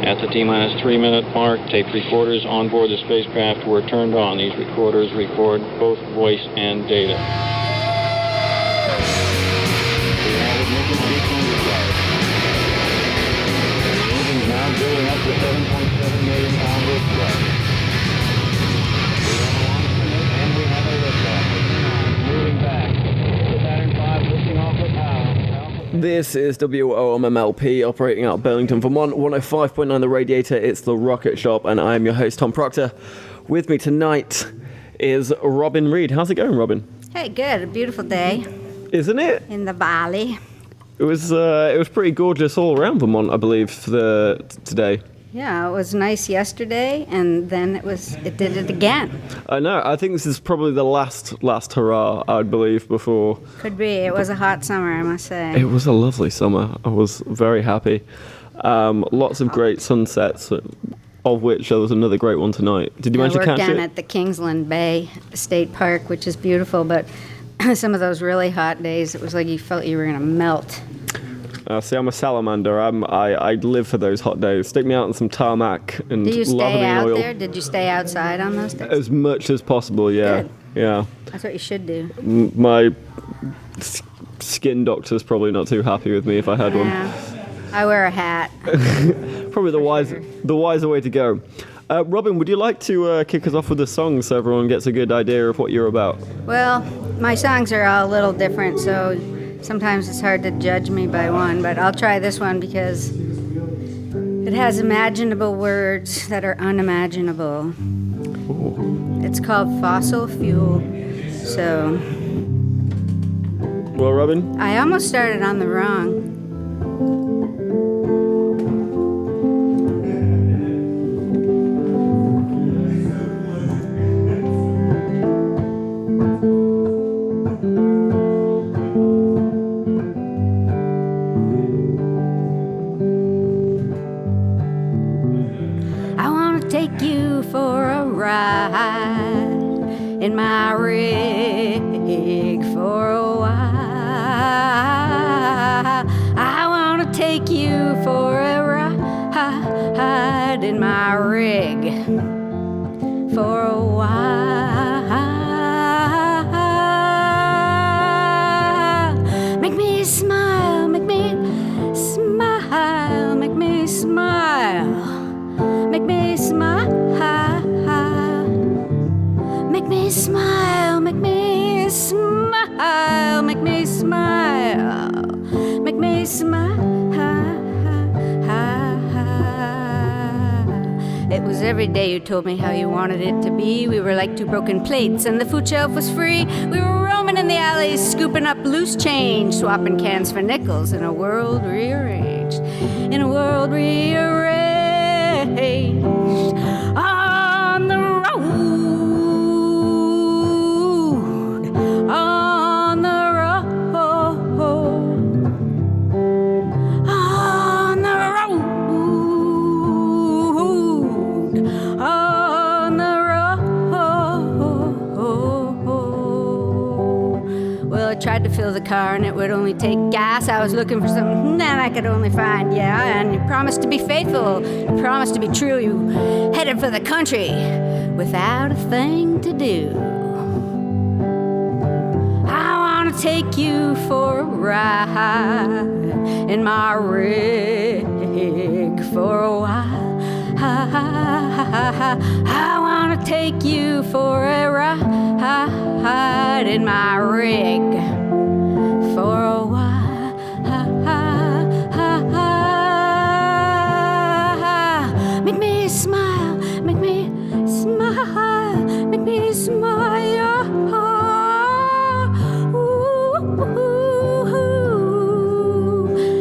At the T-minus 3-minute mark, tape recorders on board the spacecraft were turned on. These recorders record both voice and data. Now building up to 7.7 million pounds of thrust. And we have a liftoff. Moving back. The Saturn V lifting off with power. This is WOMMLP operating out of Burlington Vermont, 105.9 The Radiator. It's the Rocket Shop, and I am your host, Tom Proctor. With me tonight is Robin Reid. How's it going, Robin? Hey, good. A beautiful day. Isn't it? In the valley. It was pretty gorgeous all around Vermont, I believe, for today. Yeah, it was nice yesterday, and then it did it again. I know. I think this is probably the last hurrah, I'd believe, before. Could be. It was a hot summer, I must say. It was a lovely summer. I was very happy. Lots of great sunsets, of which there was another great one tonight. Did you manage to catch it? I worked down at the Kingsland Bay State Park, which is beautiful, but some of those really hot days, it was like you felt you were going to melt. See, I'm a salamander. I live for those hot days. Stick me out in some tarmac and Did you stay out oil. there? Did you stay outside on those days? As much as possible, yeah. Good. Yeah. That's what you should do. My skin doctor's probably not too happy with me if I had one. Yeah. I wear a hat. Probably the wiser way to go. Robin, would you like to kick us off with a song so everyone gets a good idea of what you're about? Well, my songs are all a little different, so sometimes it's hard to judge me by one, but I'll try this one because it has imaginable words that are unimaginable. Ooh. It's called Fossil Fuel. So, well, Robin? I almost started on the wrong. Take you for a ride in my rig for a while. I want to take you for a ride in my rig for a while. Make me smile, make me smile, make me smile. Make me smile, make me smile, make me smile, make me smile, make me smile. It was every day you told me how you wanted it to be. We were like two broken plates and the food shelf was free. We were roaming in the alleys, scooping up loose change, swapping cans for nickels in a world rearranged, in a world rearranged. On the road, on the road, on the road, on the road. Well, I tried to fill the car and it would only take gas. I was looking for something that I could only find, yeah. And you promised to be faithful, you promised to be true. You headed for the country without a thing to do. I want to take you for a ride in my rig for a while. I want to take you for a ride in my rig for a while. Make me smile, make me smile, make me smile. Ooh,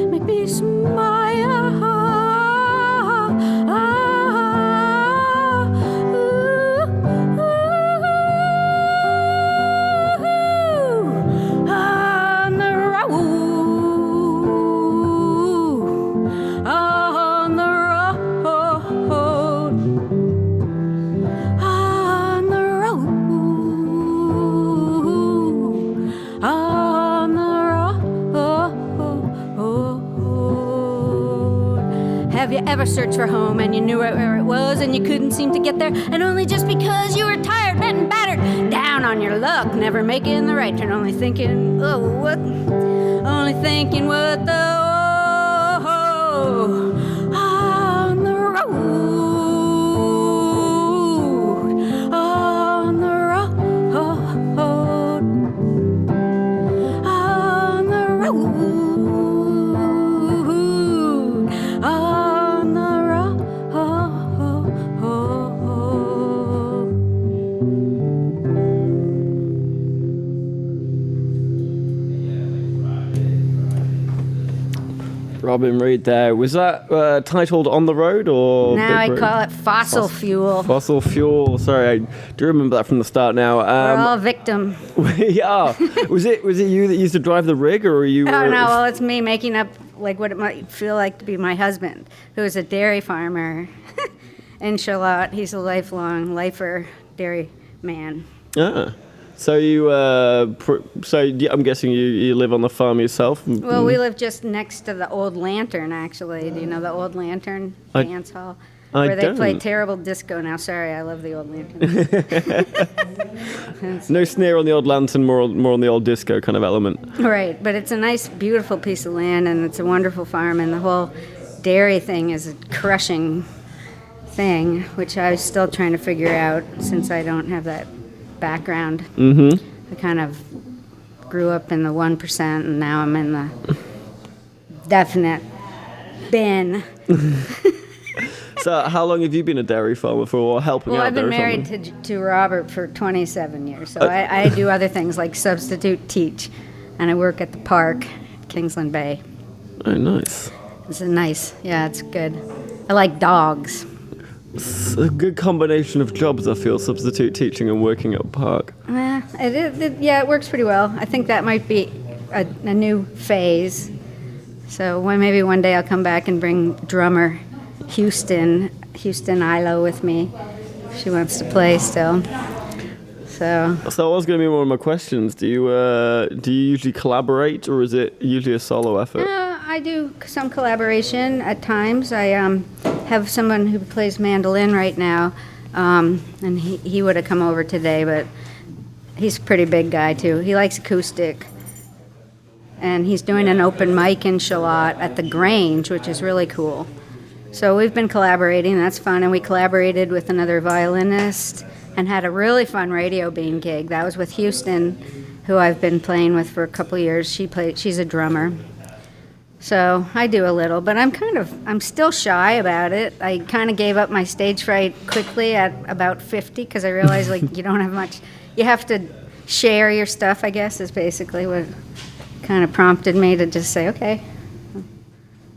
make me smile. Ooh, ever searched for home and you knew where it was and you couldn't seem to get there, and only just because you were tired, bent and battered, down on your luck, never making the right turn, only thinking, oh, what? Only thinking what the on the road, on the road, on the road, on the road. Robin Reid there. Was that titled On the Road or? Now I Big Road? call it fossil fuel. Fossil Fuel. Sorry, I do remember that from the start now. We're all victim. We are. Was it you that used to drive the rig, or were you? Oh, no, well, it's me making up like what it might feel like to be my husband, who is a dairy farmer in Charlotte. He's a lifelong lifer dairy man. Ah. So you, I'm guessing you live on the farm yourself? Well, we live just next to the Old Lantern, actually. Do you know the Old Lantern dance hall? Where they play terrible disco now. Sorry, I love the Old Lantern. No sneer on the Old Lantern, more on the old disco kind of element. Right, but it's a nice, beautiful piece of land, and it's a wonderful farm, and the whole dairy thing is a crushing thing, which I was still trying to figure out since I don't have that background. Mm-hmm. I kind of grew up in the 1%, and now I'm in the definite bin. So how long have you been a dairy farmer for, or helping out? Well, I've been dairy married to Robert for 27 years, so I do other things like substitute teach, and I work at the park, Kingsland Bay. Oh, nice. It's it's good. I like dogs. It's a good combination of jobs, I feel, substitute teaching and working at a park. It works pretty well. I think that might be a new phase. So maybe one day I'll come back and bring drummer Houston Ilo with me. She wants to play still. So that was going to be one of my questions. Do you usually collaborate, or is it usually a solo effort? I do some collaboration at times. I have someone who plays mandolin right now, and he would have come over today, but he's a pretty big guy too. He likes acoustic, and he's doing an open mic in Charlotte at the Grange, which is really cool. So we've been collaborating. That's fun, and we collaborated with another violinist and had a really fun radio bean gig. That was with Houston, who I've been playing with for a couple of years. She's a drummer. So I do a little, but I'm still shy about it. I kind of gave up my stage fright quickly at about 50 because I realized you don't have much. You have to share your stuff, I guess, is basically what kind of prompted me to just say, okay,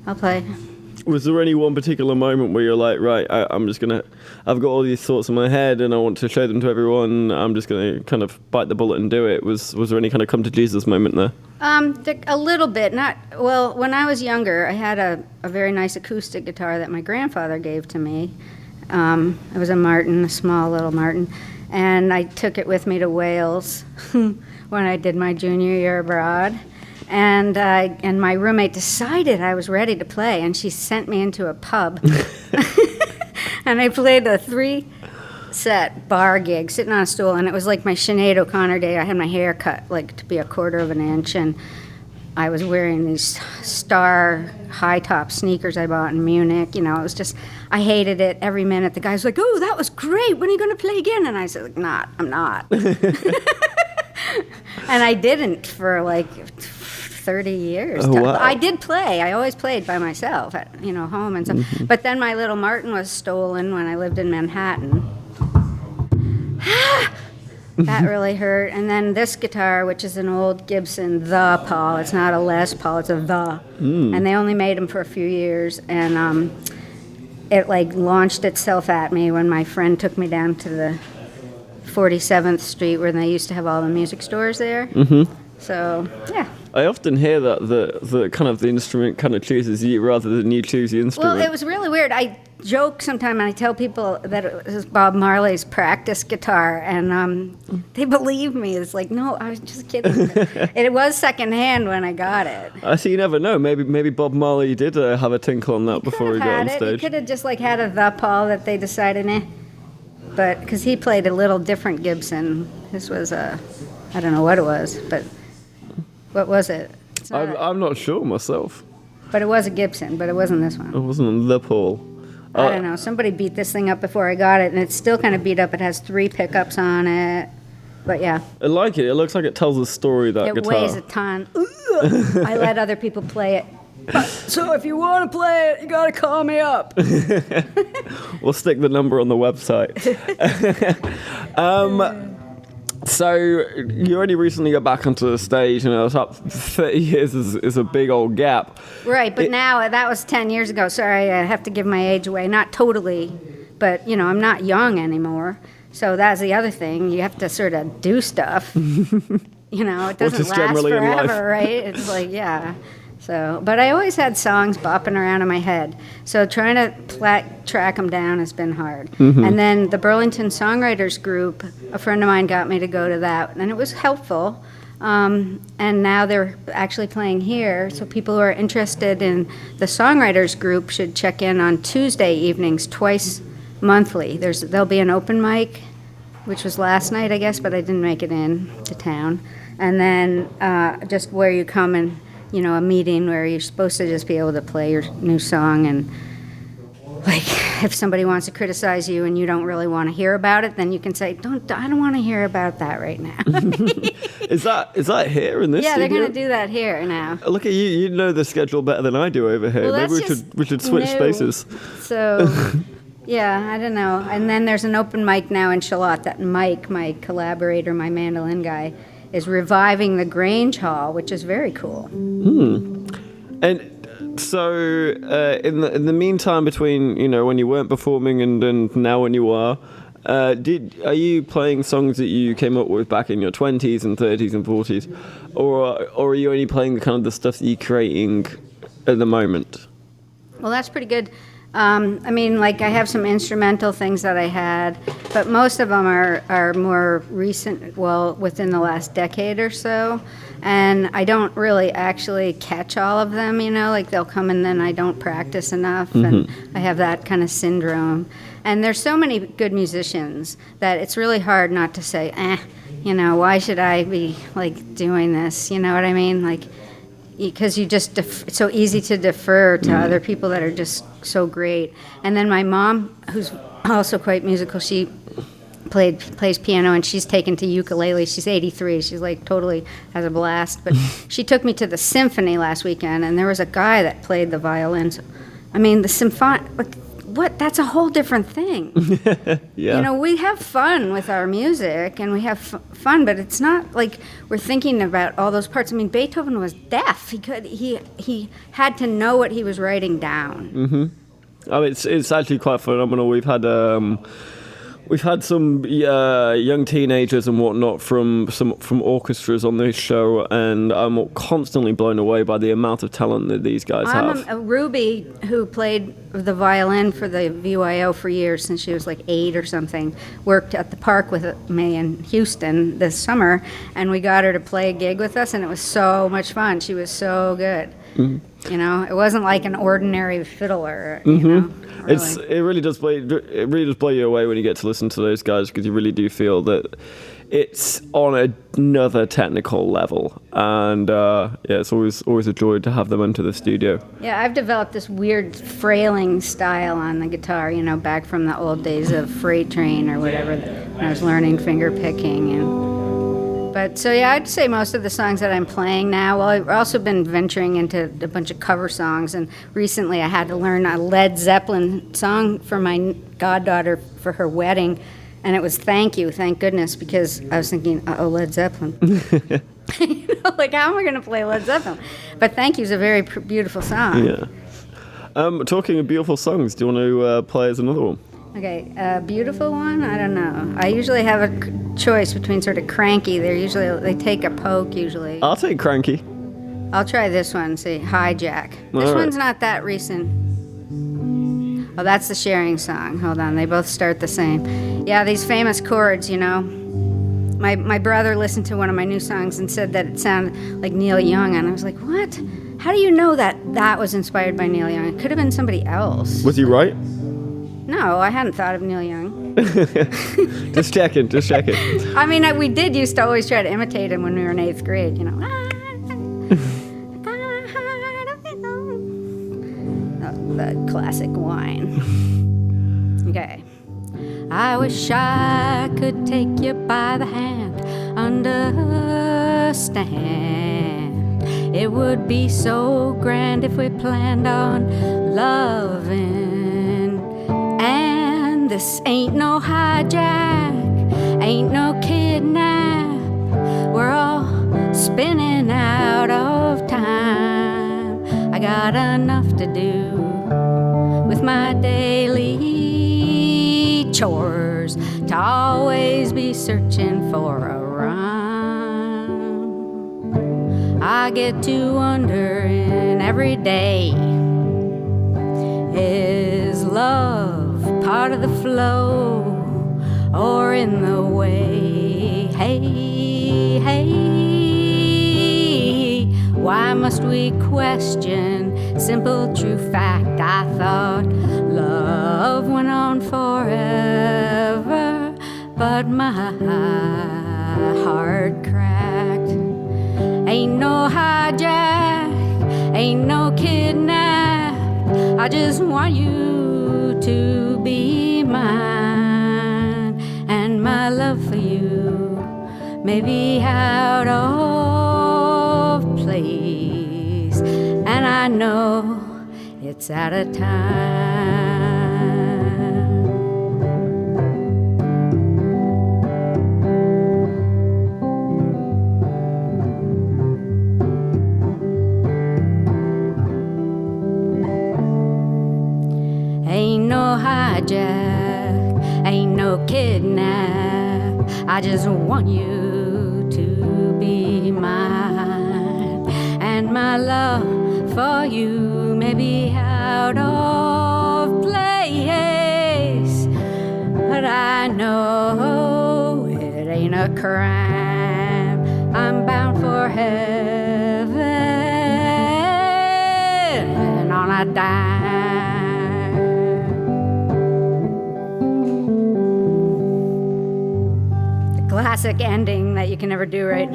I'll play. Was there any one particular moment where you're like, right, I've got all these thoughts in my head and I want to show them to everyone, I'm just going to kind of bite the bullet and do it? Was there any kind of come to Jesus moment there? A little bit. When I was younger, I had a very nice acoustic guitar that my grandfather gave to me. It was a small little Martin, and I took it with me to Wales when I did my junior year abroad. And my roommate decided I was ready to play, and she sent me into a pub. And I played a 3-set bar gig, sitting on a stool, and it was like my Sinead O'Connor day. I had my hair cut to be 1/4 of an inch, and I was wearing these star high-top sneakers I bought in Munich. It was just, I hated it every minute. The guy's like, "Oh, that was great. When are you going to play again?" And I said, I'm not. And I didn't for 30 years. Oh, wow. I did play. I always played by myself at home and stuff. Mm-hmm. But then my little Martin was stolen when I lived in Manhattan. That really hurt. And then this guitar, which is an old Gibson The Paul. It's not a Les Paul. It's a The. And they only made them for a few years. And it launched itself at me when my friend took me down to the 47th Street where they used to have all the music stores there. Mm-hmm. So, yeah. I often hear that the kind of the instrument kind of chooses you rather than you choose the instrument. Well, it was really weird. I joke sometimes and I tell people that it was Bob Marley's practice guitar, and they believe me. It's like, no, I was just kidding. It was secondhand when I got it. I see. You never know. Maybe Bob Marley did have a tinkle on that before he got on He stage. could have just like had a the Paul that they decided, but because he played a little different Gibson. This was I don't know what it was, but what was it? It's not I'm not sure myself. but it was a Gibson, but it wasn't this one. It wasn't the Paul. I don't know. Somebody beat this thing up before I got it, and it's still kind of beat up. It has 3 pickups on it. But yeah. I like it. It looks like it tells a story, that It guitar. weighs a ton. I let other people play it. So if you want to play it, you got to call me up. We'll stick the number on the website. So you only recently got back onto the stage, and it's up 30 years is a big old gap. Right, but now that was 10 years ago. Sorry, I have to give my age away. Not totally, but I'm not young anymore. So that's the other thing. You have to sort of do stuff. It doesn't just last generally in life. forever, right? It's like, yeah. So, but I always had songs bopping around in my head. So trying to track them down has been hard. Mm-hmm. And then the Burlington Songwriters Group, a friend of mine got me to go to that, and it was helpful. And now they're actually playing here. So people who are interested in the Songwriters Group should check in on Tuesday evenings, twice monthly. There'll be an open mic, which was last night, I guess, but I didn't make it in to town. And then just where you come and a meeting where you're supposed to just be able to play your new song, and like if somebody wants to criticize you and you don't really want to hear about it, then you can say, I don't want to hear about that right now. Is that here in this Yeah, studio? they're going to do that here now. Look at you. You know the schedule better than I do over here. Well, Maybe that's we should switch new. spaces. So, yeah, I don't know. And then there's an open mic now in Charlotte that Mike, my collaborator, my mandolin guy, is reviving the Grange Hall, which is very cool. And so, in the meantime, between when you weren't performing and now when you are you playing songs that you came up with back in your 20s and 30s and 40s, or are you only playing the stuff that you're creating at the moment? Well, that's pretty good. I have some instrumental things that I had, but most of them are more recent, within the last decade or so. And I don't really actually catch all of them, like they'll come and then I don't practice enough, and I have that kind of syndrome. And there's so many good musicians that it's really hard not to say, why should I be doing this? You know what I mean? Because you just it's so easy to defer to other people that are just so great. And then my mom, who's also quite musical, she plays piano, and she's taken to ukulele. She's 83. She's totally has a blast. But she took me to the symphony last weekend, and there was a guy that played the violins. The symphony. What? That's a whole different thing. Yeah. We have fun with our music, and we have fun, but it's not like we're thinking about all those parts. Beethoven was deaf. He had to know what he was writing down. Mm-hmm. It's actually quite phenomenal. We've had some young teenagers and whatnot from orchestras on this show, and I'm constantly blown away by the amount of talent that these guys have. Ruby, who played the violin for the VYO for years, since she was 8 or something, worked at the park with me in Houston this summer, and we got her to play a gig with us, and it was so much fun. She was so good. It wasn't like an ordinary fiddler. Really. It really does blow you away when you get to listen to those guys, because you really do feel that it's on another technical level, and it's always a joy to have them into the studio. Yeah, I've developed this weird frailing style on the guitar, back from the old days of Freight Train or whatever, when I was learning finger picking. But so yeah, I'd say most of the songs that I'm playing now. Well, I've also been venturing into a bunch of cover songs, and recently I had to learn a Led Zeppelin song for my goddaughter for her wedding, and it was "Thank You, Thank Goodness," because I was thinking, Led Zeppelin. How am I going to play Led Zeppelin? But "Thank You" is a very beautiful song. Yeah. Talking of beautiful songs, do you want to play us another one? Okay, a beautiful one? I don't know. I usually have a choice between sort of cranky. They take a poke usually. I'll take Cranky. I'll try this one. See, Hijack. This All right. one's not that recent. Oh, that's the Sharing song. Hold on, they both start the same. Yeah, these famous chords, you know. My brother listened to one of my new songs and said that it sounded like Neil Young, and I was like, what? How do you know that that was inspired by Neil Young? It could have been somebody else. Was he right? No, I hadn't thought of Neil Young. Just checking. I mean, we did used to always try to imitate him when we were in 8th grade, you know. The classic whine. Okay. I wish I could take you by the hand, understand. It would be so grand if we planned on loving. And this ain't no hijack, ain't no kidnap. We're all spinning out of time. I got enough to do with my daily chores to always be searching for a rhyme. I get to wondering every day, is love part of the flow or in the way? Hey, hey, why must we question simple true fact? I thought love went on forever, but my heart cracked. Ain't no hijack, ain't no kidnap. I just want you to be mine, and my love for you may be out of place, and I know it's out of time. Ain't no hijack, ain't no kidnap. I just want you to be mine, and my love for you may be out of place, but I know it ain't a crime. I'm bound for heaven on a dime. Classic ending that you can never do right.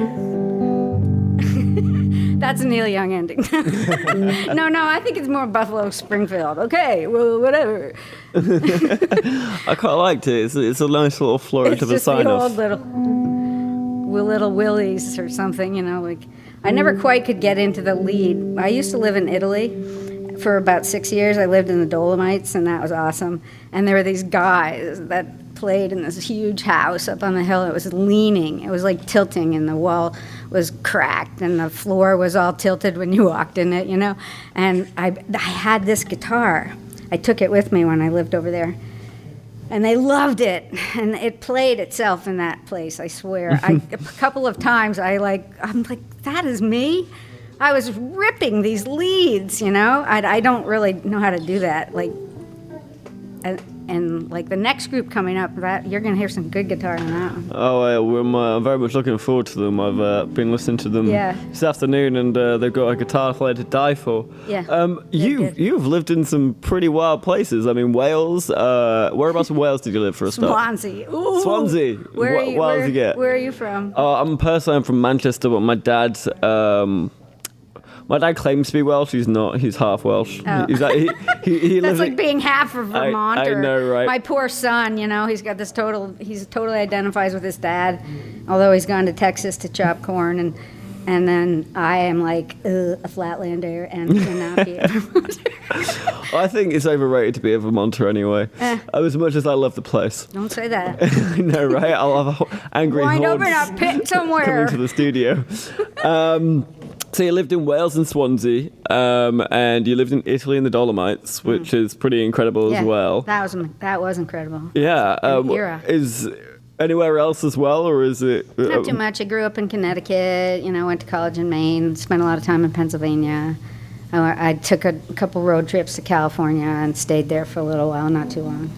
That's a Neil Young ending. No, I think it's more Buffalo Springfield. Okay, well, whatever. I quite liked it. It's a nice little flourish It's of a just the sign-off. old little Willies or something, you know. Like I never quite could get into the lead. I used to live in Italy for about 6 years. I lived in the Dolomites, and that was awesome. And there were these guys that played in this huge house up on the hill. It was leaning. It was like tilting, and the wall was cracked, and the floor was all tilted when you walked in it, you know. And I had this guitar. I took it with me when I lived over there. And they loved it, and it played itself in that place, I swear. A couple of times I'm like, that is me? I was ripping these leads, you know? I don't really know how to do that. Like, and like the next group coming up, that you're going to hear some good guitar on that one. Oh, I'm very much looking forward to them. I've been listening to them this afternoon, and they've got a guitar player to die for. Yeah. You've lived in some pretty wild places. I mean, Wales. Whereabouts in Wales did you live for a start? Swansea. Ooh. Swansea. Where did you get? Where are you from? I'm from Manchester, but my dad claims to be Welsh. He's not. He's half Welsh. Oh. He That's lives like being half of Vermonter. I know, right? My poor son, you know, he's totally identifies with his dad, although he's gone to Texas to chop corn, and then I am like a Flatlander and cannot be a Vermonter. I think it's overrated to be a Vermonter anyway. As much as I love the place. Don't say that. I know, right? I'll have angry Wind up hordes in a pit somewhere. coming to the studio. So you lived in Wales and Swansea, and you lived in Italy in the Dolomites, which is pretty incredible as well. That was incredible. Yeah. Era. Anywhere else as well, or is it? Not too much. I grew up in Connecticut. Went to college in Maine. Spent a lot of time in Pennsylvania. I took a couple road trips to California and stayed there for a little while, not too long.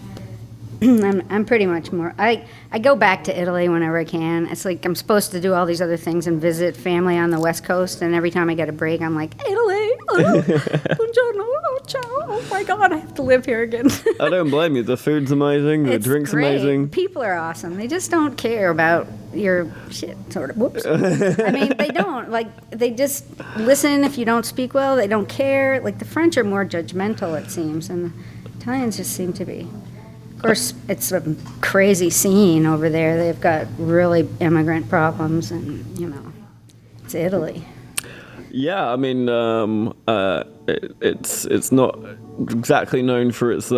I'm pretty much more. I go back to Italy whenever I can. It's like I'm supposed to do all these other things and visit family on the West Coast, and every time I get a break, I'm like, Italy, buongiorno, oh, ciao, oh my God, I have to live here again. I don't blame you. The food's amazing. The It's drink's great. amazing. People are awesome. They just don't care about your shit, sort of. Whoops. I mean, they don't. Like, they just listen if you don't speak well. They don't care. Like, the French are more judgmental, it seems, and the Italians just seem to be. Of course, it's a crazy scene over there. They've got really immigrant problems, and, it's Italy. Yeah, I mean, it's not exactly known for its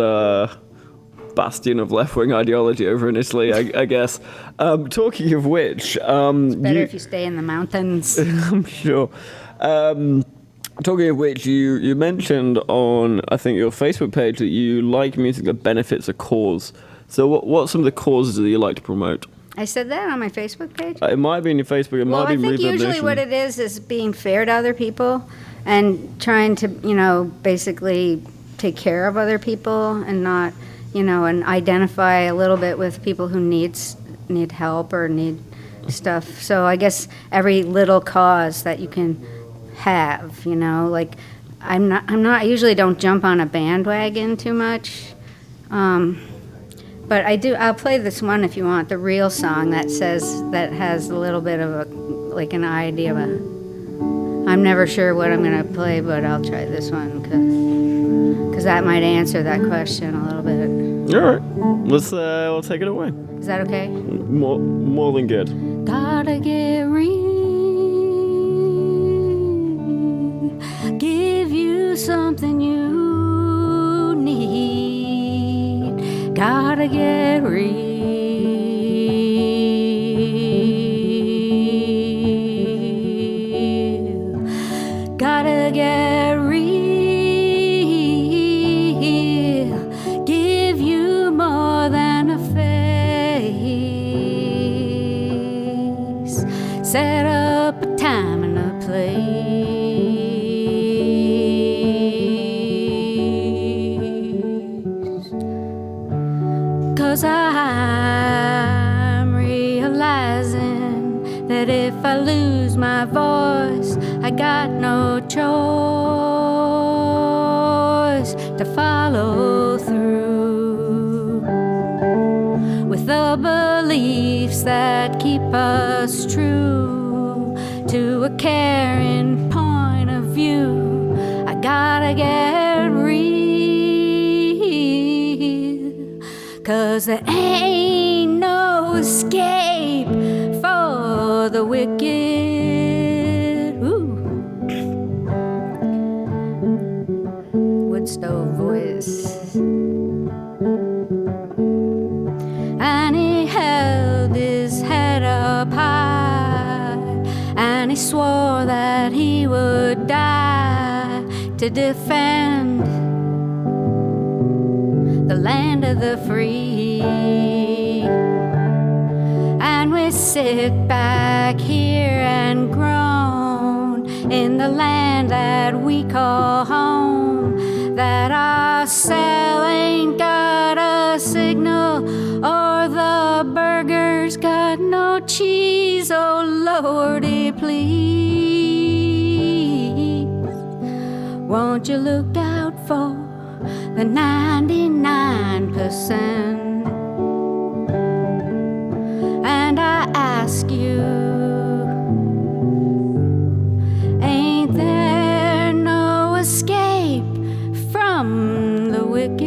bastion of left-wing ideology over in Italy, I guess. Talking of which, It's better if you stay in the mountains. I'm sure. Talking of which, you mentioned on, I think, your Facebook page that you like music that benefits a cause. So what's some of the causes that you like to promote? I said that on my Facebook page. It might be in your Facebook, it Well, might be I think Reverb usually Nation. what it is being fair to other people and trying to, basically take care of other people and not, and identify a little bit with people who need help or need stuff. So I guess every little cause that you can have, like I usually don't jump on a bandwagon too much. But I'll play this one if you want, the real song that has a little bit of an idea of I'm never sure what I'm going to play, but I'll try this one because that might answer that question a little bit. All right, we'll take it away. Is that okay? More than good. Gotta get real, give you something you need. Gotta get real, gotta get real, give you more than a face, set up a time and a place. 'Cause I'm realizing that if I lose my voice, I got no choice to follow through with the beliefs that keep us true to a caring point of view. I gotta get real, 'cause there ain't no escape for the wicked. Ooh. Wood stove voice. And he held his head up high, and he swore that he would die to defend the land of the free. And we sit back here and groan in the land that we call home, that our cell ain't got a signal or the burger's got no cheese. Oh Lordy, please, won't you look out for the 99%? And I ask you, ain't there no escape from the wicked?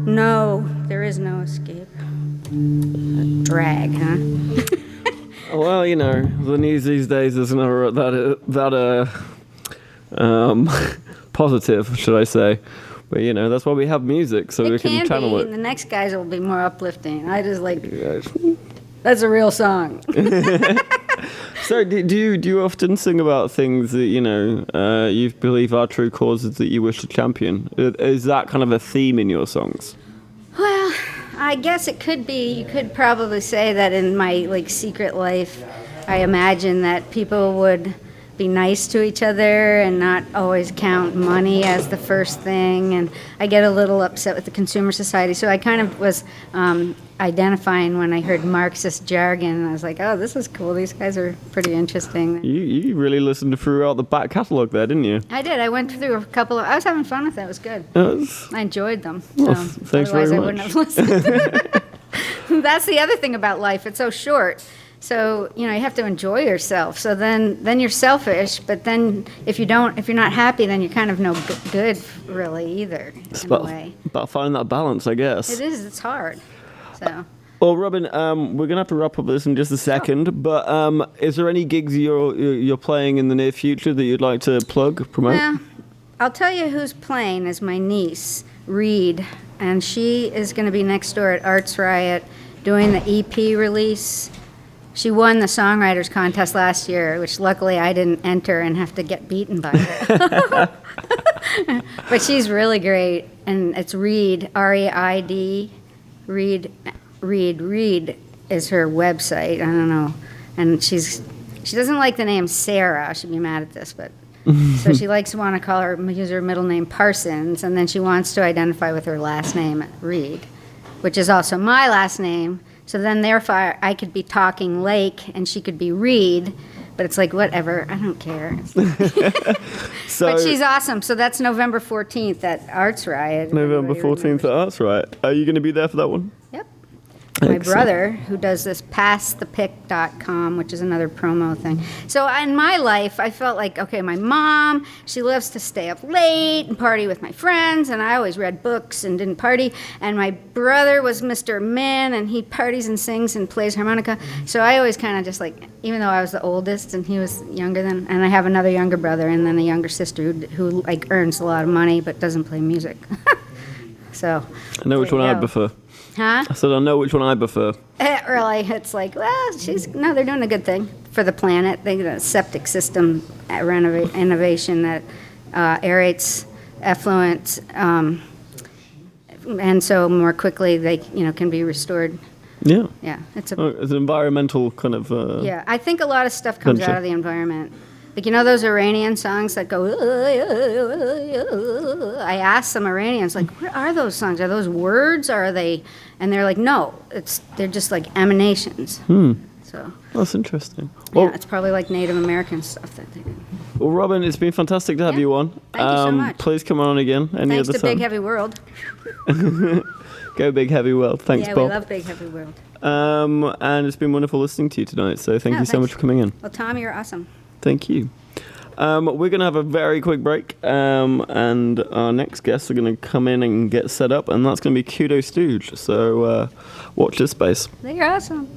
No, there is no escape. A drag, huh? Well, the news these days isn't that positive, should I say. But, that's why we have music, so we It can can channel be. it. The next guys will be more uplifting. I just like, That's a real song. So do you often sing about things that, you believe are true causes that you wish to champion? Is that kind of a theme in your songs? Well, I guess it could be. You could probably say that in my secret life, I imagine that people would be nice to each other and not always count money as the first thing. And I get a little upset with the consumer society. So I kind of was identifying when I heard Marxist jargon. And I was like, oh, this is cool. These guys are pretty interesting. You really listened throughout the back catalogue there, didn't you? I did. I went through a couple of... I was having fun with it. It was good. I enjoyed them. Well, So thanks otherwise very I wouldn't much. have listened. That's the other thing about life. It's so short. So, you have to enjoy yourself. So then you're selfish, but then if you're not happy, then you're kind of no good really either, It's in a way. about finding that balance, I guess. It is, it's hard. So, Well, Robin, we're going to have to wrap up this in just a second, but is there any gigs you're playing in the near future that you'd like to plug, promote? well, I'll tell you who's playing is my niece, Reid, and she is going to be next door at Arts Riot doing the EP release. She won the songwriters contest last year, which luckily I didn't enter and have to get beaten by her. But she's really great, and it's Reid, R-E-I-D, Reid. Reid is her website. I don't know, and she doesn't like the name Sarah. She'd be mad at this, but so she likes to want to use her middle name Parsons, and then she wants to identify with her last name Reid, which is also my last name. So then, therefore, I could be Talking Lake, and she could be Reid, but it's like, whatever, I don't care. But she's awesome. So that's November 14th at Arts Riot. November 14th at Arts Riot. Are you going to be there for that one? Yep. My Excellent. brother, who does this passthepic.com, which is another promo thing. So in my life, I felt like, okay, my mom, she loves to stay up late and party with my friends, and I always read books and didn't party. And my brother was Mr. Min, and he parties and sings and plays harmonica. So I always kind of just even though I was the oldest and he was younger than, and I have another younger brother and then a younger sister who earns a lot of money but doesn't play music. So I know which there one you I go. prefer. Huh? I said I know which one I prefer. Really, it's like, well, they're doing a good thing for the planet. They got a septic system innovation that aerates effluent, and so more quickly they, can be restored. Yeah. Yeah, it's It's an environmental kind of... yeah, I think a lot of stuff comes Gotcha. out of the environment. Like, those Iranian songs that go, I asked some Iranians, what are those songs? Are those words? Or are they? And they're like, no, they're just like emanations. So, That's interesting. Well, yeah, it's probably like Native American stuff that they do. well, Robin, it's been fantastic to have Yeah. you on. Thank you so much. Please come on again any Thanks other to time. Big Heavy World. Go Big Heavy World. Thanks, Yeah, Bob. we love Big Heavy World. And it's been wonderful listening to you tonight, so thank Yeah, you so thanks. much for coming in. Well, Tom, you're awesome. Thank you. We're going to have a very quick break, and our next guests are going to come in and get set up, and that's going to be Kudo Stooge. So watch this space. You're awesome.